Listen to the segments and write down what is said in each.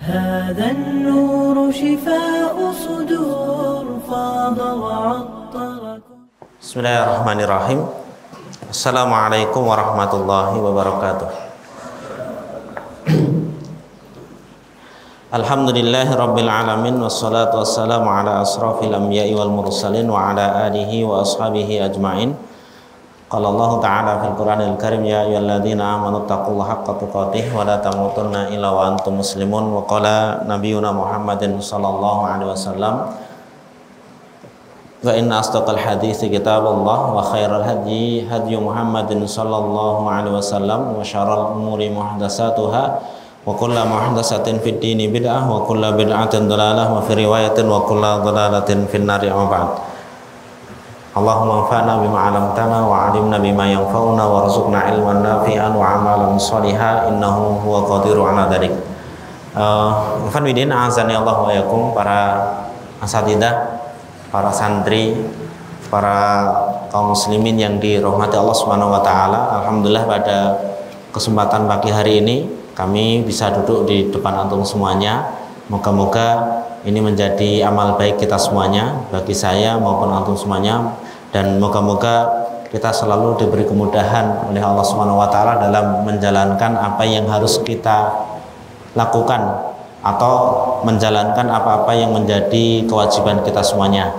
هذا النور شفاء صدور فاض وعطر. Bismillahirrahmanirrahim. Assalamualaikum warahmatullahi wabarakatuh. Alhamdulillahi rabbil alamin, wassalatu wassalamu ala asrafil anbiya'i wal mursalin wa ala alihi wa ashabihi ajma'in. Qala Allah ta'ala fil Qur'anil Karim, ya ayyuhalladzina amanu taqullaha haqqa tuqatih wa la tamutunna illa wa antum muslimun. Wa qala nabiyuna Muhammadin sallallahu alaihi wasallam, wa inna asdaqal hadithi kitabullah wa khairal hadyi hadyu Muhammadin sallallahu alaihi wasallam wa syarrul umuri muhdatsatuha wa kullu muhdatsatin fid dini bid'ah wa kullu bid'atin dhalalah wa fi riwayatin wa kullu dhalalatin fin nari. Amma ba'd. Allahumma anfa'na bima 'allamtana wa 'allimna bima yanfa'una warzuqna ilman nafi'an wa 'amalan shalihan innahu huwa qadiru 'ala dzalik. Ikhwan fillah, azani Allah wa yakum, para asatidzah, para santri, para kaum muslimin yang dirahmati Allah Subhanahu wa taala. Alhamdulillah pada kesempatan pagi hari ini kami bisa duduk di depan antum semuanya. Moga-moga ini menjadi amal baik kita semuanya, bagi saya maupun antum semuanya, dan moga-moga kita selalu diberi kemudahan oleh Allah Subhanahu wa taala dalam menjalankan apa yang harus kita lakukan atau menjalankan apa-apa yang menjadi kewajiban kita semuanya.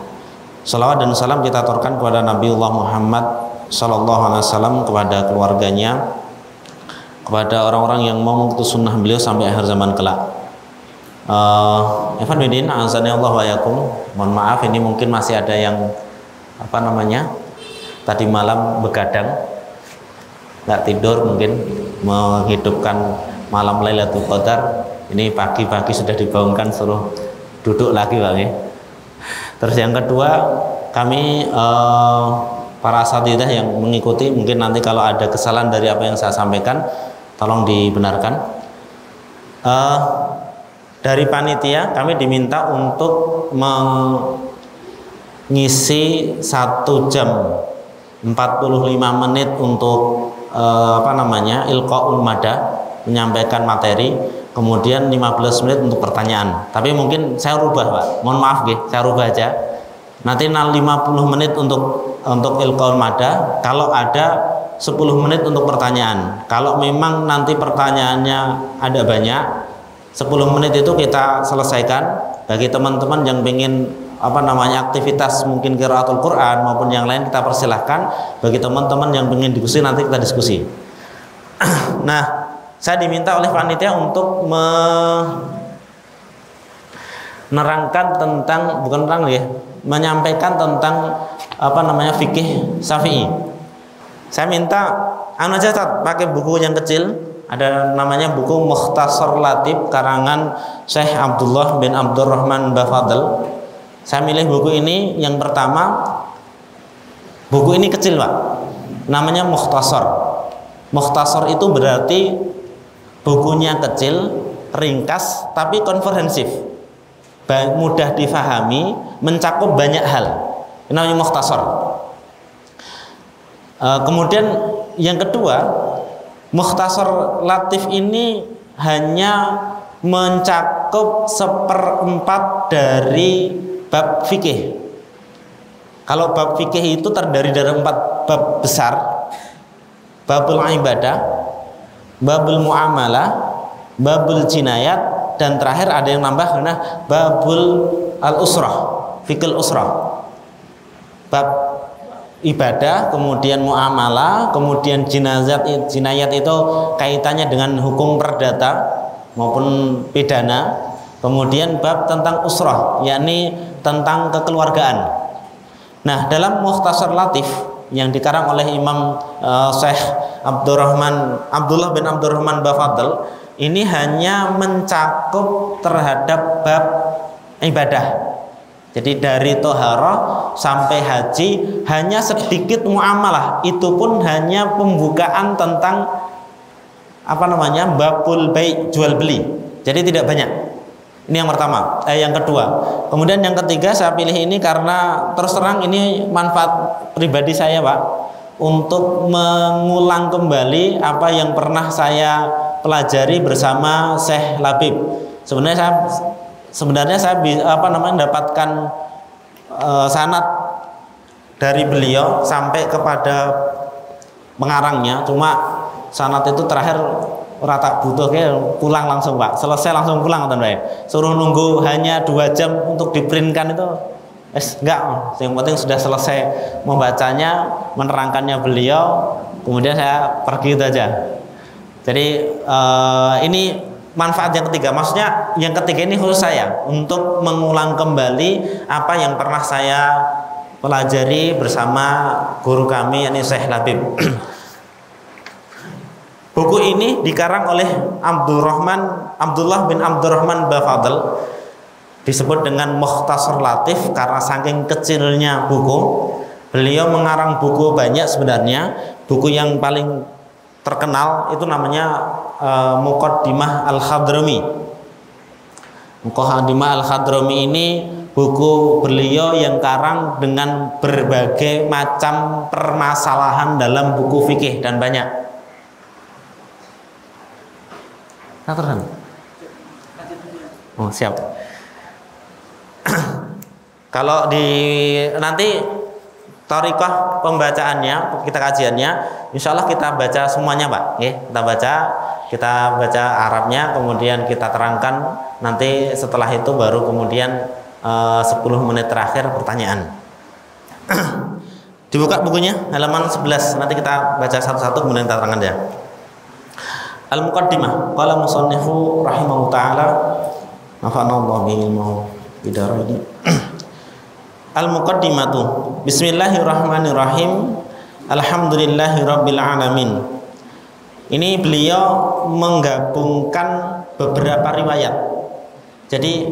Salawat dan salam kita aturkan kepada Nabiullah Muhammad sallallahu alaihi wasallam, kepada keluarganya, kepada orang-orang yang mau mengikuti sunnah beliau sampai akhir zaman kelak. Ikhwan fillah, azani Allah wa yakum. Mohon maaf, ini mungkin masih ada yang tadi malam begadang, nggak tidur, mungkin menghidupkan malam Lailatul Qadar. Ini pagi-pagi sudah dibangunkan, suruh duduk lagi Bang ya. Terus yang kedua, kami para asatidzah yang mengikuti, mungkin nanti kalau ada kesalahan dari apa yang saya sampaikan tolong dibenarkan. Dari panitia kami diminta untuk mengisi 1 jam 45 menit untuk ilqaul madah, menyampaikan materi, kemudian 15 menit untuk pertanyaan. Tapi mungkin saya rubah Pak, mohon maaf saya rubah aja. Nanti 50 menit untuk ilqaul madah, kalau ada 10 menit untuk pertanyaan. Kalau memang nanti pertanyaannya ada banyak, 10 menit itu kita selesaikan. Bagi teman-teman yang ingin aktivitas mungkin qiraatul Quran maupun yang lain, kita persilahkan. Bagi teman-teman yang ingin diskusi, nanti kita diskusi. Nah, saya diminta oleh panitia untuk menerangkan tentang, menyampaikan tentang fikih Syafi'i. Saya minta aja pakai buku yang kecil. Ada namanya buku Mukhtasar Latif karangan Syekh Abdullah bin Abdurrahman Bafadl. Saya milih buku ini yang pertama. Buku ini kecil Pak, namanya Mukhtasar. Mukhtasar itu berarti bukunya kecil, ringkas, tapi komprehensif, mudah difahami, mencakup banyak hal. Ini namanya Mukhtasar. Kemudian yang kedua, Mukhtasar Latif ini hanya mencakup 1/4 dari bab fikih. Kalau bab fikih itu terdiri dari 4 bab besar: babul ibadah, babul muamalah, babul jinayat, dan terakhir ada yang nambah karena babul al-usrah, fikih usrah. Bab ibadah, kemudian muamalah, kemudian jinayat itu kaitannya dengan hukum perdata maupun pidana, kemudian bab tentang usrah, yakni tentang kekeluargaan. Nah, dalam Mukhtasar Latif yang dikarang oleh Imam Syekh Abdullah bin Abdurrahman Bafadl, ini hanya mencakup terhadap bab ibadah. Jadi dari toharah sampai haji hanya sedikit muamalah, itu pun hanya pembukaan tentang babul bai', jual beli. Jadi tidak banyak. Ini yang pertama, yang kedua. Kemudian yang ketiga saya pilih ini karena terus terang ini manfaat pribadi saya Pak, untuk mengulang kembali apa yang pernah saya pelajari bersama Syekh Labib. Sebenarnya saya mendapatkan sanad dari beliau sampai kepada pengarangnya, cuma sanad itu terakhir rata butuh pulang langsung Pak, selesai langsung pulang Pak. Suruh nunggu hanya 2 jam untuk diprintkan itu enggak, yang penting sudah selesai membacanya, menerangkannya beliau, kemudian saya pergi itu aja. Jadi ini manfaat yang ketiga, maksudnya yang ketiga ini khusus saya untuk mengulang kembali apa yang pernah saya pelajari bersama guru kami, yakni Syekh Labib. Buku ini dikarang oleh Abdullah bin Abdurrahman Bafadl, disebut dengan Mukhtasar Latif karena saking kecilnya buku. Beliau mengarang buku banyak sebenarnya. Buku yang paling terkenal itu namanya Muqaddimah Al-Hadrami. Muqaddimah Al-Hadrami ini buku beliau yang karang dengan berbagai macam permasalahan dalam buku fikih dan banyak. Oh siap. Kalau di nanti thariqah pembacaannya, kita kajiannya, insya Allah kita baca semuanya Pak. Kita baca Arabnya, kemudian kita terangkan. Nanti setelah itu baru kemudian 10 menit terakhir pertanyaan. Dibuka bukunya halaman 11. Nanti kita baca satu-satu kemudian kita terangkan ya. Al-Muqaddimah qala musannifu rahimahu ta'ala nafa'anallahu bihi ilmuhu bidaraini. Al-Muqaddimatu Bismillahirrahmanirrahim. Alhamdulillahirabbil alamin. Ini beliau menggabungkan beberapa riwayat. Jadi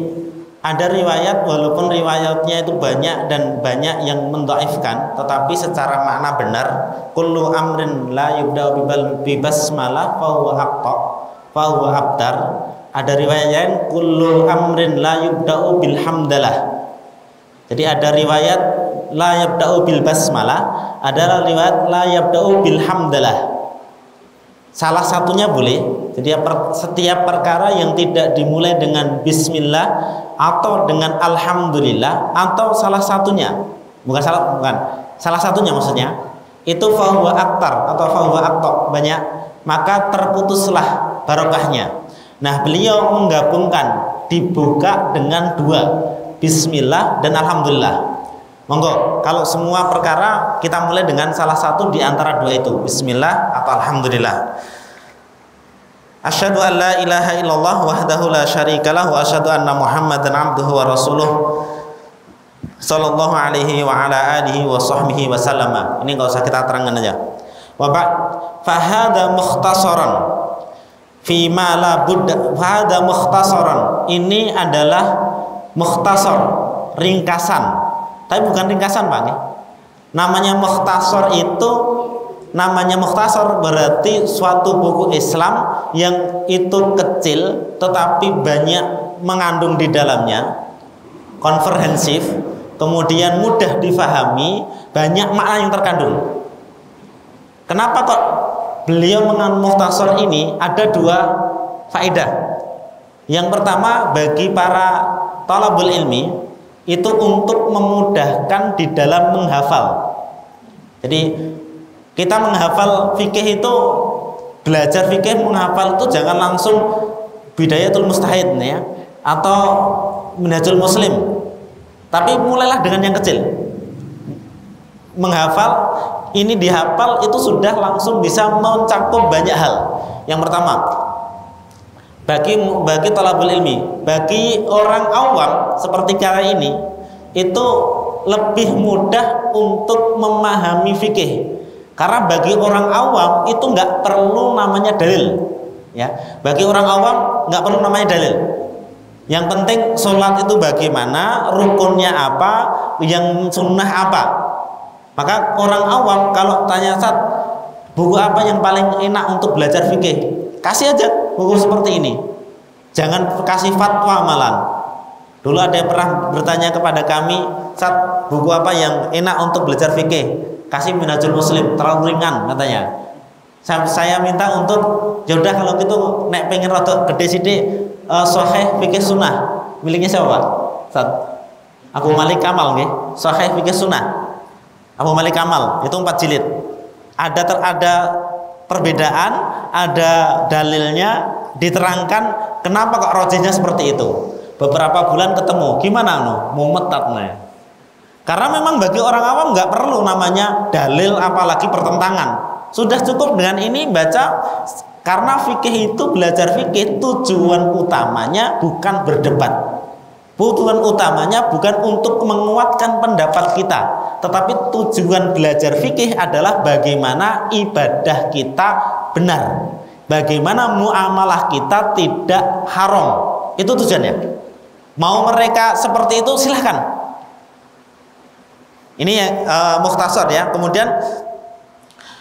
ada riwayat, walaupun riwayatnya itu banyak dan banyak yang mendhaifkan, tetapi secara makna benar, kullu amrin la yubda'u bi basmalah fa huwa aqta fa huwa abtar. Ada riwayat lain kullu amrin la yubda'u bil hamdalah. Jadi ada riwayat la yubda'u bil basmalah, ada riwayat la yubda'u bil hamdalah. Salah satunya boleh. Jadi setiap perkara yang tidak dimulai dengan bismillah atau dengan alhamdulillah atau salah satunya, bukan salah satunya maksudnya, itu fahuwa aktar atau fahuwa aktok banyak, maka terputuslah barokahnya. Nah, beliau menggabungkan, dibuka dengan 2, bismillah dan alhamdulillah. Monggo, kalau semua perkara kita mulai dengan salah satu di antara 2 itu, bismillah atau alhamdulillah. Asyhadu an la ilaha illallah wahdahu la syarikalah wa asyhadu anna Muhammadan abduhu wa rasuluh sallallahu alaihi wa ala alihi wa sahbihi wa sallama. Ini enggak usah kita terangkan aja. Wa ba'd fa hadza mukhtasaran fi ma la budda. Fa hadza mukhtasaran. Ini adalah mukhtasar, ringkasan. Tapi bukan ringkasan, Pak. Namanya mukhtasar itu, namanya mukhtasar berarti suatu buku Islam yang itu kecil tetapi banyak mengandung di dalamnya, komprehensif, kemudian mudah difahami, banyak makna yang terkandung. Kenapa kok beliau mengandung mukhtasar ini? Ada 2 faedah. Yang pertama, bagi para thalabul ilmi itu untuk memudahkan di dalam menghafal. Jadi kita menghafal fikih itu, belajar fikih menghafal itu jangan langsung Bidayatul Mustahid ya, atau Minhajul Muslim. Tapi mulailah dengan yang kecil. Menghafal ini, dihafal itu sudah langsung bisa mencakup banyak hal. Yang pertama, bagi thalabul ilmi, bagi orang awam seperti kita ini, itu lebih mudah untuk memahami fikih. Karena bagi orang awam itu nggak perlu namanya dalil, ya. Bagi orang awam nggak perlu namanya dalil. Yang penting sholat itu bagaimana, rukunnya apa, yang sunnah apa. Maka orang awam kalau tanya Ustaz, buku apa yang paling enak untuk belajar fikih? Kasih aja buku seperti ini. Jangan kasih fatwa malah. Dulu ada yang pernah bertanya kepada kami, Ustaz, buku apa yang enak untuk belajar fikih? Kasih Minhajul Muslim, terlalu ringan katanya. Saya minta untuk, yaudah kalau gitu nek pengen rada gede sithik, Sahih Fikih Sunnah miliknya siapa Pak? Ustaz? Abu Malik Kamal nggih. Sahih Fikih Sunnah Abu Malik Kamal itu 4 jilid. Ada perbedaan, ada dalilnya, diterangkan kenapa kok rojihnya seperti itu. Beberapa bulan ketemu, gimana mumetatnya? Karena memang bagi orang awam nggak perlu namanya dalil apalagi pertentangan. Sudah cukup dengan ini baca. Karena fikih itu, belajar fikih tujuan utamanya bukan berdebat. Tujuan utamanya bukan untuk menguatkan pendapat kita, tetapi tujuan belajar fikih adalah bagaimana ibadah kita benar, bagaimana muamalah kita tidak haram. Itu tujuannya. Mau mereka seperti itu silahkan. Ini mukhtasar ya. Kemudian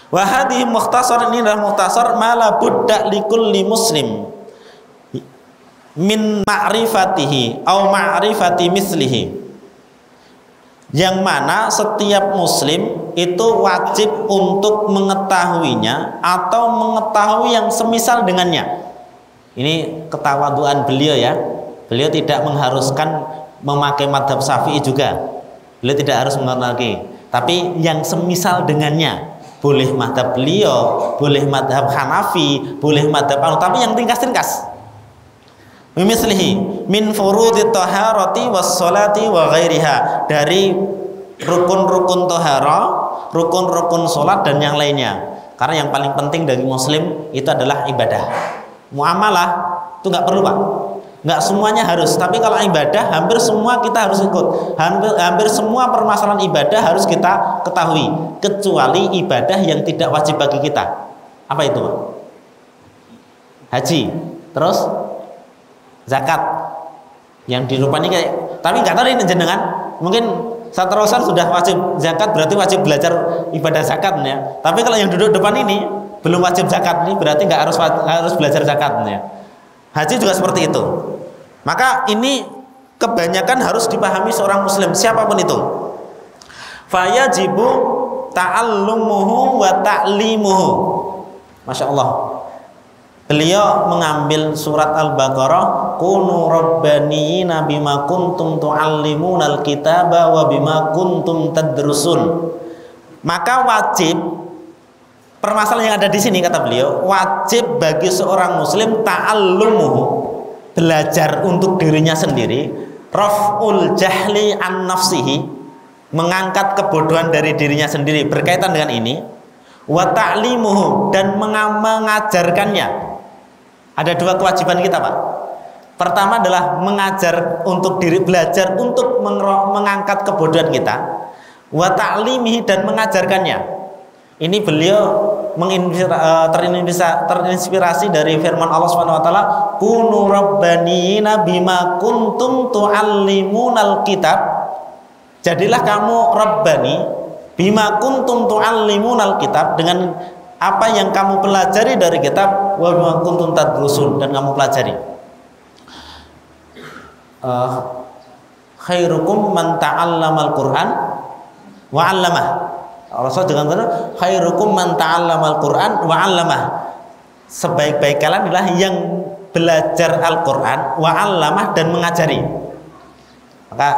wahadi mukhtasar, ini adalah mukhtasar mala budda likulli muslim min ma'rifatihi au ma'rifati mislihi, yang mana setiap muslim itu wajib untuk mengetahuinya atau mengetahui yang semisal dengannya. Ini ketawaduan beliau ya. Beliau tidak mengharuskan memakai madhab Syafi'i juga. Beliau tidak harus mengenali, tapi yang semisal dengannya. Boleh madhab beliau, boleh madhab Hanafi, boleh madhab tapi yang ringkas-ringkas. Mimislihi min furudit taharati was sholati wa ghairiha, dari rukun-rukun tahara, rukun-rukun sholat dan yang lainnya. Karena yang paling penting dari muslim itu adalah ibadah. Muamalah itu nggak perlu Pak, nggak semuanya harus. Tapi kalau ibadah hampir semua kita harus ikut. Hampir semua permasalahan ibadah harus kita ketahui, kecuali ibadah yang tidak wajib bagi kita. Apa itu Pak? Haji, terus zakat, yang dirupani kayak, tapi nggak tahu ini jenengan, mungkin terusan sudah wajib zakat, berarti wajib belajar ibadah zakat ya. Tapi kalau yang duduk depan ini belum wajib zakat, ini berarti nggak harus belajar zakat ya. Haji juga seperti itu. Maka ini kebanyakan harus dipahami seorang muslim siapapun itu. Fayajibu ta'allumuhu wa ta'limuhu. Masya Allah. Beliau mengambil surat Al-Baqarah, kunu rabbaniyina bima kuntum tu'allimunal kitaba wa bima kuntum tadrusun. Maka wajib, permasalahan yang ada di sini kata beliau, wajib bagi seorang muslim ta'allumuhu, belajar untuk dirinya sendiri, raf'ul jahli an nafsihi, mengangkat kebodohan dari dirinya sendiri berkaitan dengan ini, wa ta'limuhu, dan mengajarkannya. Ada 2 kewajiban kita Pak. Pertama adalah mengajar untuk diri, belajar untuk mengangkat kebodohan kita, wa ta'limihi, dan mengajarkannya. Ini beliau terinspirasi dari firman Allah Subhanahu wa taala, kunu rabbaniyina bima kuntum tu'allimunal kitab. Jadilah kamu rabbani bima kuntum tu'allimunal kitab, dengan apa yang kamu pelajari dari kitab, wa bima kuntum tadrusun, dan kamu pelajari. Khairukum man ta'allamal Qur'an wa 'allamah. Rasul dengan benar, khairukum man ta'allamal Qur'an wa 'allamah. Sebaik-baik kalian adalah yang belajar Al-Qur'an wa 'allamah, dan mengajari. Maka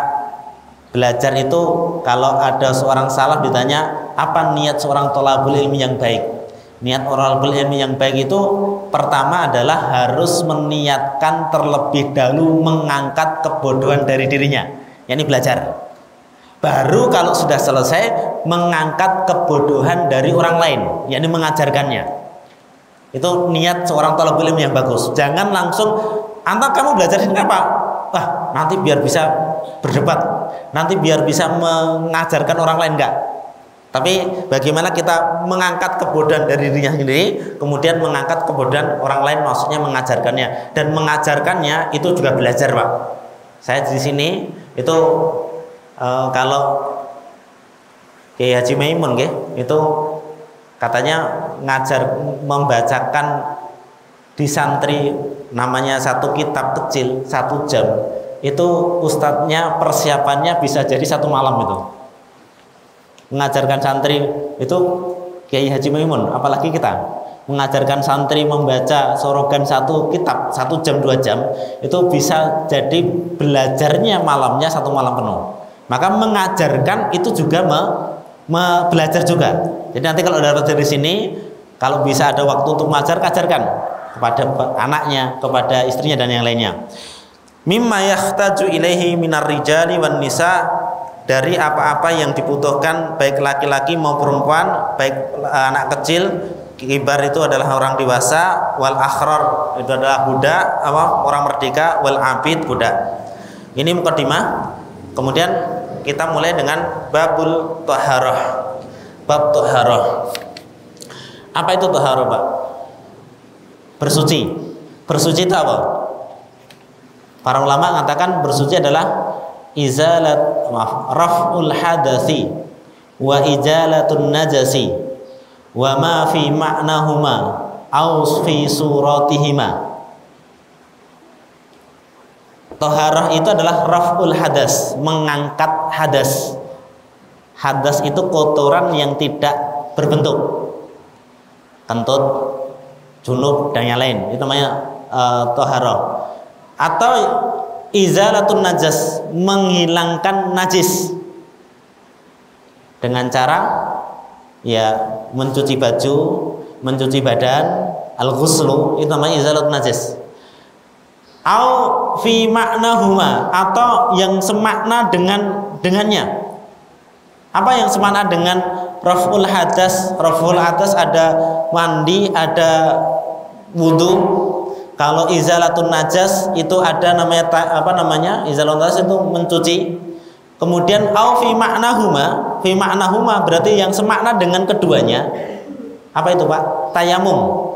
belajar itu, kalau ada seorang salaf ditanya apa niat seorang thalabul ilmi yang baik, niat thalabul ilmi yang baik itu pertama adalah harus meniatkan terlebih dahulu mengangkat kebodohan dari dirinya, yakni belajar. Baru kalau sudah selesai mengangkat kebodohan dari orang lain, yakni mengajarkannya. Itu niat seorang thalabul ilmi yang bagus. Jangan langsung antar kamu belajar ini apa? Nanti biar bisa berdebat, nanti biar bisa mengajarkan orang lain, enggak. Tapi bagaimana kita mengangkat kebodohan dari dirinya sendiri, kemudian mengangkat kebodohan orang lain, maksudnya mengajarkannya. Dan mengajarkannya itu juga belajar Pak. Saya di sini itu kalau Kiai Haji Maimun itu katanya ngajar membacakan di santri namanya satu kitab kecil 1 jam, itu ustadznya persiapannya bisa jadi 1 malam itu mengajarkan santri itu. Kiai Haji Maimun, apalagi kita mengajarkan santri membaca sorogan satu kitab 1 jam 2 jam itu bisa jadi belajarnya malamnya 1 malam penuh. Maka mengajarkan itu juga belajar juga. Jadi nanti kalau ada dari sini, kalau bisa ada waktu untuk mengajar, ajarkan kepada anaknya, kepada istrinya dan yang lainnya. Mimma yahtaju ilaihi minar rijali wan nisa, dari apa-apa yang dibutuhkan baik laki-laki maupun perempuan, baik anak kecil, kibar itu adalah orang dewasa, wal akhrar itu adalah budak, orang merdeka, wal abid budak. Ini mukadimah. Kemudian kita mulai dengan babul thaharah. Bab thaharah. Apa itu thaharah, Pak? Bersuci. Bersuci itu apa? Para ulama mengatakan bersuci adalah raf'ul hadasi wa ijalatun najasi wa ma fi ma'nahuma aw fi suratihima. Toharah itu adalah raf'ul hadas, mengangkat hadas. Hadas itu kotoran yang tidak berbentuk, kentut, junub dan yang lain, itu namanya toharah. Atau izalatun najas, menghilangkan najis dengan cara ya mencuci baju, mencuci badan, al-ghuslu, itu namanya izalatun najis. Au fi ma'nahuma, atau yang semakna dengannya. Apa yang semakna dengan raf'ul hadas? Raf'ul hadas ada mandi, ada wudu. Kalau izalatun najas itu ada namanya izalatun najas itu mencuci. Kemudian au fi ma'nahuma berarti yang semakna dengan keduanya. Apa itu, Pak? Tayamum.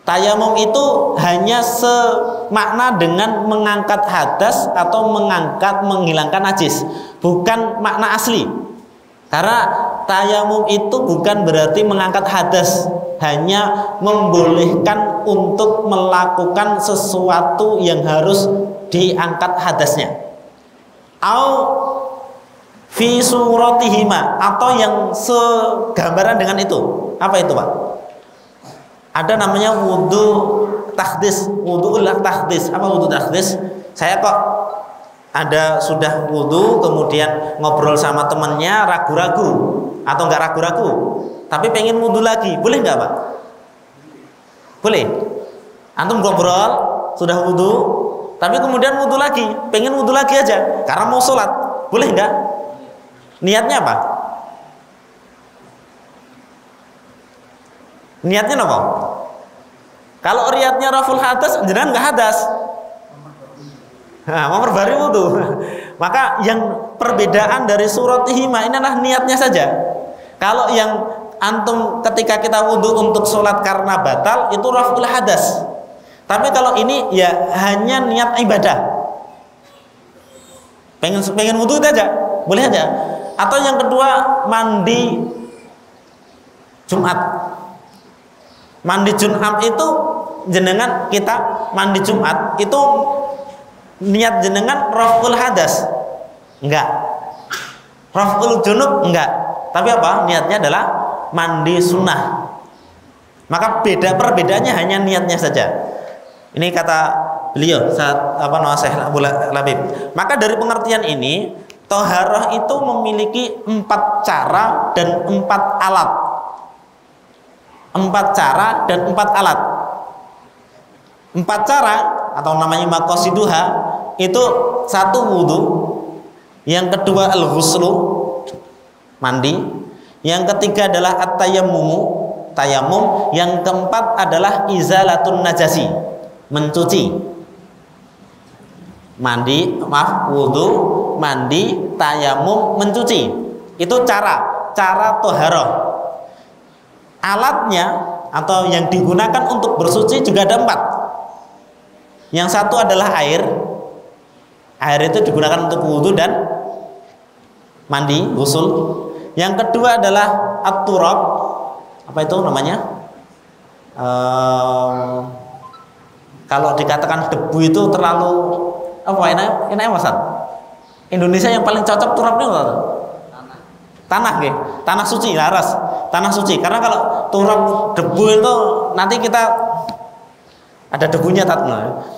Tayamum itu hanya semakna dengan mengangkat hadas atau menghilangkan najis, bukan makna asli. Karena tayamum itu bukan berarti mengangkat hadas, hanya membolehkan untuk melakukan sesuatu yang harus diangkat hadasnya. Au fi suratihima, atau yang segambaran dengan itu. Apa itu, Pak? Ada namanya wudu takhdis, wudu'ul takhdis. Apa wudu takhdis? Saya kok ada sudah wudu, kemudian ngobrol sama temannya ragu-ragu atau enggak ragu-ragu, tapi pengen wudu lagi, boleh enggak, Pak? Boleh. Antum ngobrol sudah wudu, tapi kemudian wudu lagi, pengen wudu lagi aja karena mau sholat, boleh enggak? Niatnya apa? Niatnya apa? Kalau niatnya raful hadas, jenengan enggak hadas. Nah, memperbarui wudu. Maka yang perbedaan dari suratihima ini adalah niatnya saja. Kalau yang antum ketika kita wudu untuk sholat karena batal, itu raful hadas. Tapi kalau ini ya hanya niat ibadah. Pengen wudu itu aja, boleh aja. Atau yang kedua, mandi Jumat. Mandi Jumat itu jenengan kita mandi Jumat itu niat jenengan raf'ul hadas? Enggak. Raf'ul junub? Enggak. Tapi apa? Niatnya adalah mandi sunnah. Maka perbedaannya hanya niatnya saja. Ini kata beliau saat Syekh Abu Labib. Maka dari pengertian ini, toharah itu memiliki 4 cara dan 4 alat. 4 cara dan 4 alat. 4 cara atau namanya maqasiduha itu 1 wudu, yang kedua al-ghuslu, mandi, yang ketiga adalah tayamum, yang keempat adalah izalatun najasi, mencuci. Wudu, mandi, tayamum, mencuci. Itu cara toharah. Alatnya atau yang digunakan untuk bersuci juga ada 4. Yang satu adalah air. Air itu digunakan untuk wudu dan mandi, ghusl. Yang kedua adalah at-turab. Apa itu namanya? Kalau dikatakan debu itu terlalu enak Mas. Indonesia yang paling cocok turabnya apa? Tanah nggih. Tanah suci laras. tanah suci. Karena kalau turab debu itu nanti kita ada debunya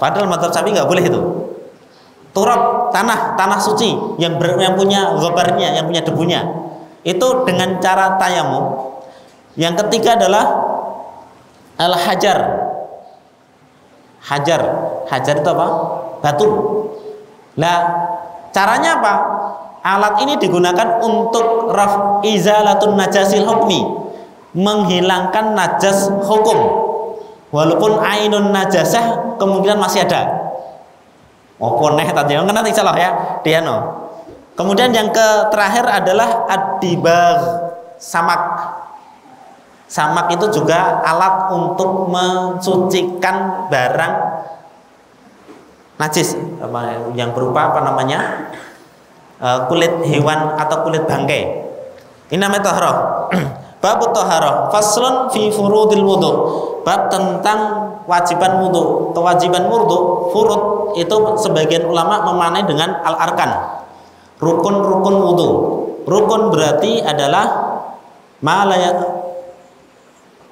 padahal mazhab Syafi'i nggak boleh itu. Turab tanah suci yang punya ghabarnya, yang punya debunya. Itu dengan cara tayamum. Yang ketiga adalah al-hajar. Hajar itu apa? Batu. Nah, caranya apa? Alat ini digunakan untuk izalatun najasil hukmi, menghilangkan najas hukum. Walaupun ainun najasah kemungkinan masih ada. Opo neh tadi kan nanti salah ya, Diano. Kemudian yang terakhir adalah ad-dibagh, samak. Samak itu juga alat untuk mensucikan barang najis, yang berupa kulit hewan atau kulit bangkai. Ini namanya taharah. Bab taharah, faslun fi furudil wudu. Bab tentang wajiban wudu. Kewajiban wudu, furud itu sebagian ulama memaknai dengan al-arkan. Rukun-rukun wudu. Rukun berarti adalah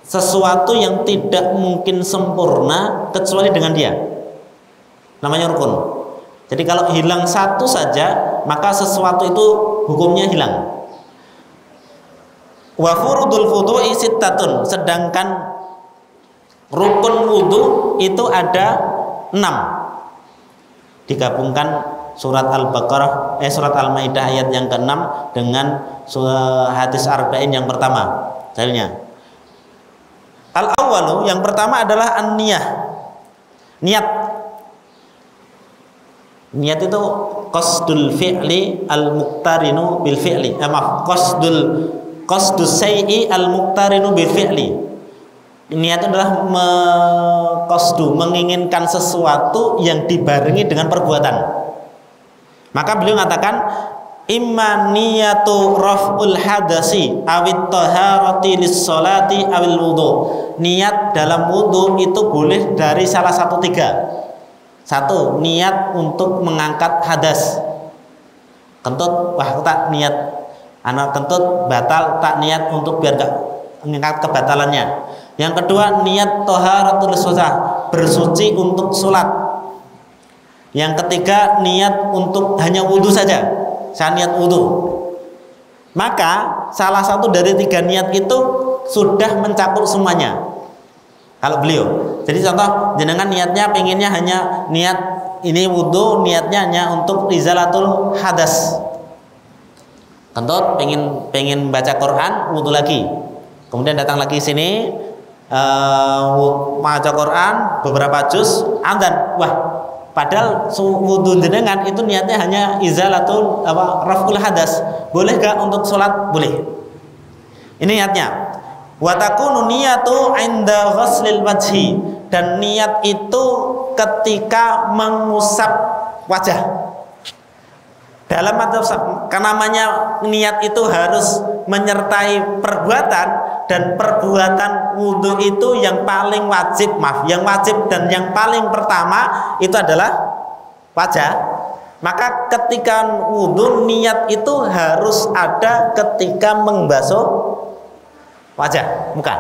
sesuatu yang tidak mungkin sempurna kecuali dengan dia. Namanya rukun. Jadi kalau hilang satu saja, maka sesuatu itu hukumnya hilang. Wa furudul wudu'i sittatun, sedangkan rukun wudu itu ada 6. Digabungkan surat Al-Baqarah surat Al-Maidah ayat yang ke-6 dengan hadis arba'in yang pertama. Dalilnya. Al-awwalu, yang pertama adalah an-niyah. Niat. Niat itu qasdul fi'li al-muqtarinu bil fi'li. Qasdus syai'i al-muqtarinu bil fi'li. Niat adalah menginginkan sesuatu yang dibarengi dengan perbuatan. Maka beliau mengatakan imma niyatu raf'ul hadasi awit taharati lis-sholati awil wudu. Niat dalam wudu itu boleh dari salah satu 3. 1. Niat untuk mengangkat hadas. Kentut, tak niat anak kentut batal, tak niat untuk biar gak mengangkat kebatalannya. Yang kedua, niat taharatul shalah, bersuci untuk sholat. Yang ketiga, niat untuk hanya wudu saja. Saya niat wudu. Maka salah satu dari 3 niat itu sudah mencakup semuanya. Kalau beliau, jadi contoh jenengan niatnya pengennya hanya niat ini wudu, niatnya hanya untuk izalatul hadas. Kentut pengen baca Quran, wudu lagi. Kemudian datang lagi sini baca Quran beberapa juz, adzan. Wah, padahal wudu jenengan itu niatnya hanya izalatul raf'ul hadas. Boleh gak untuk sholat? Boleh. Ini niatnya. Wa takunu niyatu 'inda ghaslil wajhi, dan niat itu ketika mengusap wajah. Dalam namanya niat itu harus menyertai perbuatan, dan perbuatan wudu itu yang paling wajib, yang wajib dan yang paling pertama itu adalah wajah. Maka ketika wudu, niat itu harus ada ketika membasuh wajah, muka.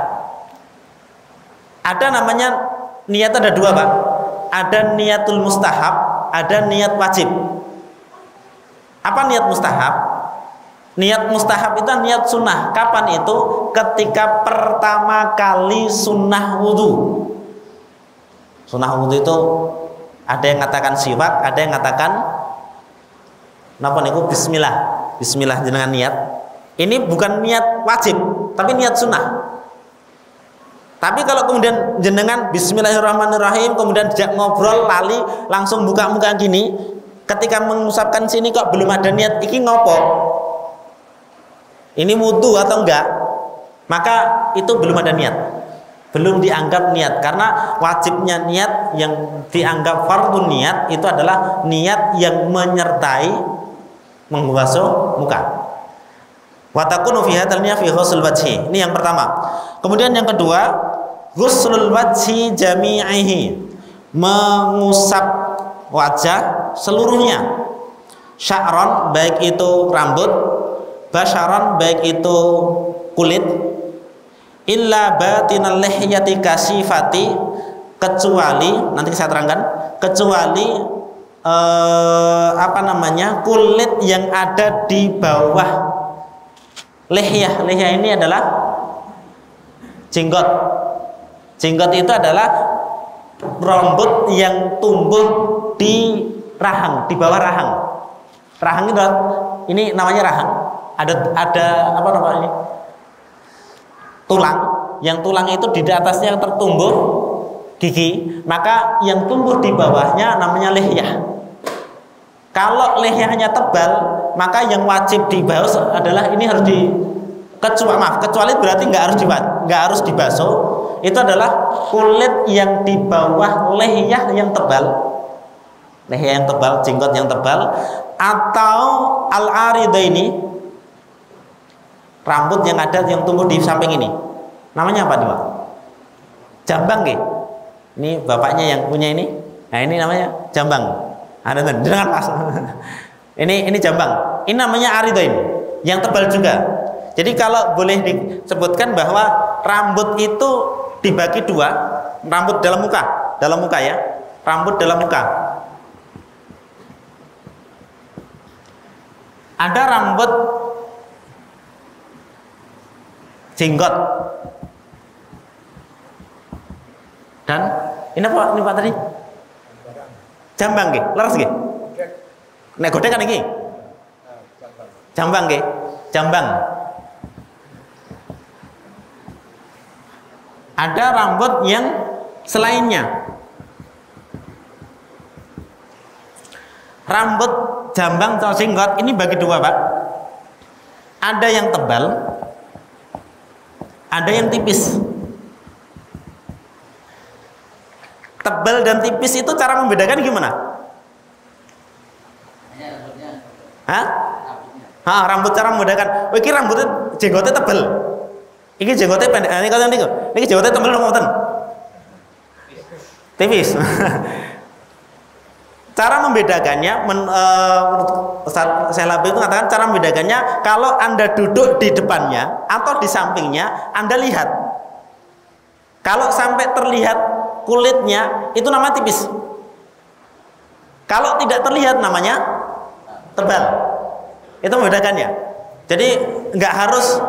Ada namanya niat ada 2, Pak. Ada niatul mustahab, ada niat wajib. Apa niat mustahab? Niat mustahab itu niat sunnah. Kapan itu? Ketika pertama kali sunnah wudu. Sunnah wudu itu ada yang katakan siwak, ada yang katakan napa niku bismillah. Bismillah jenengan niat. Ini bukan niat wajib, tapi niat sunnah. Tapi kalau kemudian jenengan bismillahirrahmanirrahim, kemudian dijak ngobrol lali langsung buka muka gini, ketika mengusapkan sini kok belum ada niat, iki ngopo? Ini wudu atau enggak? Maka itu belum ada niat, belum dianggap niat. Karena wajibnya niat, yang dianggap fardhu niat itu adalah niat yang menyertai membasuh muka. Wa takunu fi hadzal niyah fi ghusl wajhi. Ini yang pertama. Kemudian yang kedua, ghuslul wajhi jami'ihi, mengusap wajah seluruhnya. Sya'ron, baik itu rambut, basyaron, baik itu kulit, illa batinal lihyati kasifati, kecuali nanti saya terangkan, kecuali kulit yang ada di bawah lihyah. Lihyah ini adalah jenggot. Jenggot itu adalah rambut yang tumbuh di rahang, di bawah rahang. Rahang itu ini namanya rahang. Ada apa namanya? Tulang. Yang tulang itu di atasnya tertumbuh gigi, maka yang tumbuh di bawahnya namanya lihyah. Kalau lihyahnya tebal, maka yang wajib dibasuh adalah ini harus kecuali berarti nggak harus dibasuh. Itu adalah kulit yang di bawah lihyah yang tebal, lihyah yang tebal, jenggot yang tebal, atau al-aridaini, rambut yang ada yang tumbuh di samping ini. Namanya apa nih, Pak? Jambang, nggih. Ini bapaknya yang punya ini. Nah, ini namanya jambang. Ada dengan pas. Ini jambang. Ini namanya aridain, yang tebal juga. Jadi kalau boleh disebutkan bahwa rambut itu dibagi dua, rambut dalam muka ya, rambut dalam muka. Ada rambut jenggot. Dan ini apa? Ini Pak tadi? Jambang nggih, leres nggih. Nek godhek kan iki. Jambang nggih, jambang. Ada rambut yang selainnya. Rambut jambang atau jenggot ini bagi dua, Pak. Ada yang tebal, ada yang tipis. Tebal dan tipis itu cara membedakan gimana? Rambut cara membedakan. Oh, ini rambutnya jenggotnya tebal. Ini jenggotnya pendek. Ini kalau ini jenggotnya tebal ngoten. Tipis. Cara membedakannya, Ustaz Selabi itu mengatakan cara membedakannya kalau Anda duduk di depannya atau di sampingnya, Anda lihat. Kalau sampai terlihat kulitnya, itu namanya tipis. Kalau tidak terlihat namanya tebal. Itu membedakannya. Jadi nggak harus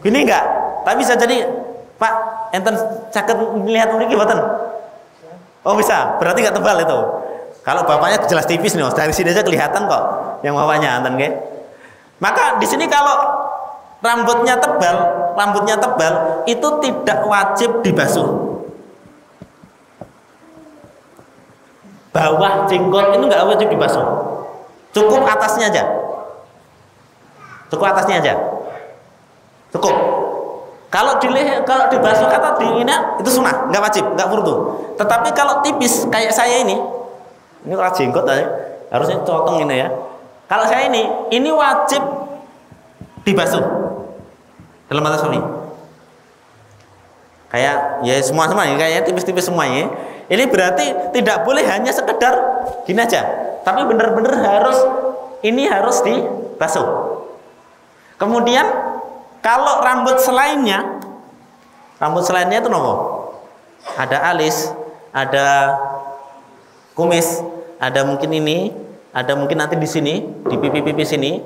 ini enggak, tapi bisa jadi Pak enten caket melihat mriki mboten. Oh bisa, berarti nggak tebal itu. Kalau bapaknya jelas tipis nih, dari sini aja kelihatan kok yang bapaknya enten nggih. Maka di sini kalau rambutnya tebal itu tidak wajib dibasuh. Bawah jenggot itu nggak wajib dibasuh, cukup atasnya aja, cukup. Kalau dibasuh kata di ini itu sunnah, nggak wajib, nggak fardhu. Tetapi kalau tipis kayak saya ini kalau jenggot aja harusnya cotong ini ya. Kalau saya ini wajib dibasuh dalam batas suami. Kayak ya semua kayaknya tipis-tipis semuanya. Ini berarti tidak boleh hanya sekedar gini aja, tapi benar-benar harus dibasuh. Kemudian kalau rambut selainnya itu nopo? Ada alis, ada kumis, ada mungkin ini, ada mungkin nanti di sini, di pipi-pipi sini.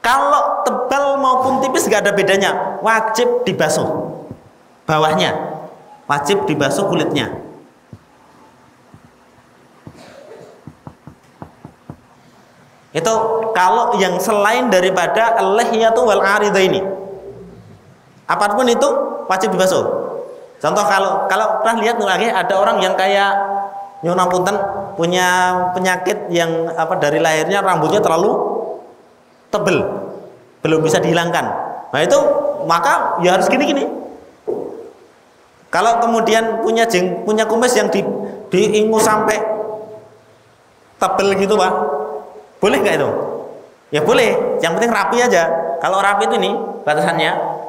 Kalau tebal maupun tipis nggak ada bedanya, wajib dibasuh. Bawahnya wajib dibasuh kulitnya. Itu kalau yang selain daripada al-lihyatu wal aridaini. Apapun itu wajib dibasuh. Contoh kalau pernah lihat lagi ada orang yang kayak nyuwun punten punya penyakit yang dari lahirnya rambutnya terlalu tebel, belum bisa dihilangkan. Nah itu maka ya harus gini-gini. Kalau kemudian punya kumis yang diingus sampai tebel gitu, Pak, boleh nggak itu? Ya boleh, yang penting rapi aja. Kalau rapi itu nih batasannya.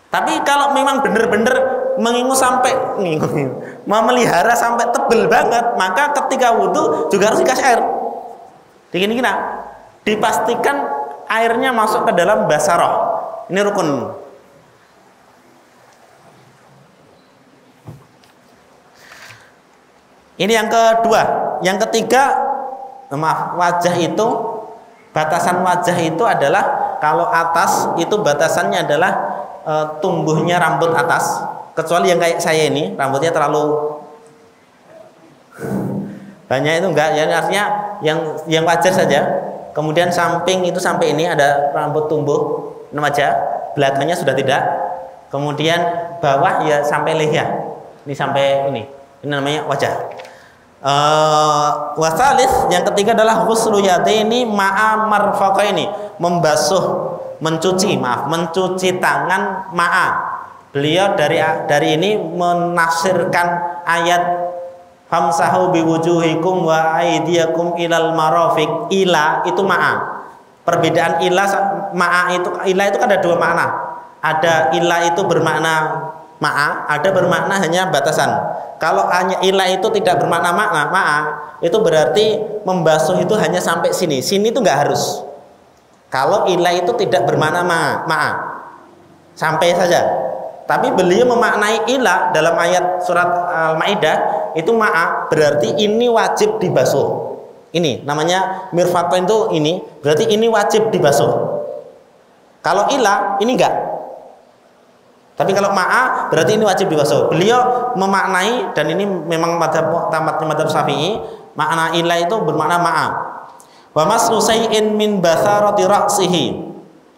Tapi kalau memang benar-benar mengingus sampai memelihara sampai tebel banget, maka ketika wudhu juga harus dikasih air. Dingin-dingin, dipastikan airnya masuk ke dalam basarah. Ini rukun. Ini yang kedua. Yang ketiga, maaf, wajah itu, batasan wajah itu adalah kalau atas itu batasannya adalah tumbuhnya rambut atas, kecuali yang kayak saya ini rambutnya terlalu banyak, itu enggak, ya artinya yang wajar saja. Kemudian samping itu sampai ini ada rambut tumbuh, ini wajah, belakangnya sudah tidak. Kemudian bawah ya sampai leher, ini sampai ini namanya wajah. Wasalis yang ketiga adalah ghuslu yadaini ma'a marfaqaini, mencuci tangan ma'a. Beliau dari ini menafsirkan ayat famsahu biwujuhikum wa aydiyakum ilal marafiq. Ila itu ma'a. Perbedaan ila itu kan ada dua makna. Ada ila itu bermakna ma'a, ada bermakna hanya batasan. Kalau hanya ila itu tidak bermakna ma'a, itu berarti membasuh itu hanya sampai sini. Sini itu nggak harus. Kalau ila itu tidak bermakna ma'a, sampai saja. Tapi beliau memaknai ila dalam ayat surat Al-Maidah itu ma'a, berarti ini wajib dibasuh. Ini namanya mirfaqain itu, ini berarti ini wajib dibasuh. Kalau ila ini enggak. Tapi kalau ma'a berarti ini wajib dibasuh. Beliau memaknai, dan ini memang madzhab Syafi'i, makna ila itu bermakna ma'a. Wa maslu say'in min basarati ra'sihi